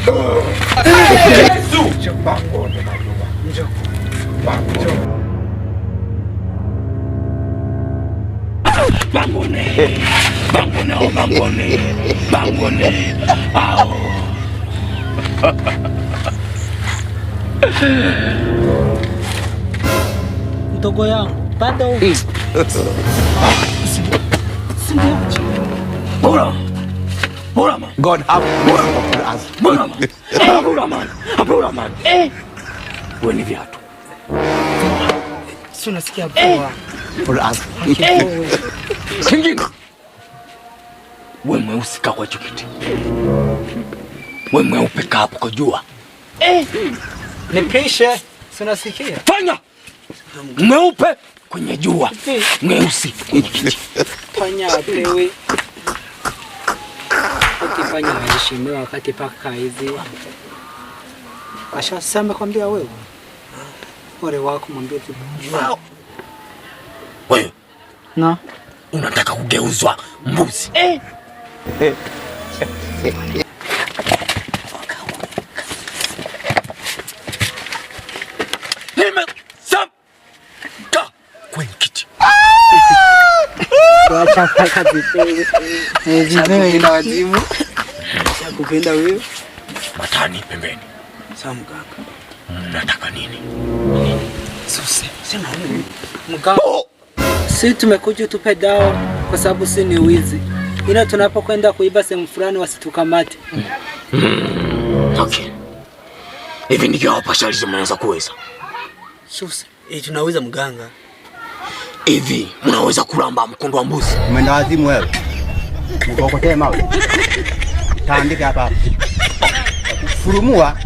Njoo bangone maluba. Njoo. Bangone. Ao. Mdogo yangu bado Bora man. God have mercy on us. Bora man. Wewe ni viatu. si unasikia poa. For us. Kingine. Wewe mweusi kaa kwa chukiti. Wewe mweupe kaa hapo kwa jua. Nipishe, si unasikia? Fanya. Mweupe kwenye jua. Mweusi kwenye kiti. Fanya apewe. Ukifanya heshimiwa wakati paka hizi. Ashasema kwambia wewe. Ole wako mwambie tu. Wewe Na unataka kugeuzwa mbuzi. Kwenye kiti. Acha paka zipewe. Zipewe ina wazimu. Kupenda wewe. Matani pembeni. Sawa mganga. Unataka nini? Sema nini? Mganga. Si tumekuja tupe dawa kwa sababu si ni wizi. Ila tunapokwenda kuiba sehemu fulani wasitukamate. Okay. Hivi ndio hapa shalizo mnaanza kuweza. Susa, tunaweza mganga. Hivi mnaweza kulamba mkondo wa mbuzi? Umeenda wazimu wewe. Mkokotee mawe. Taandika hapa. Furumua.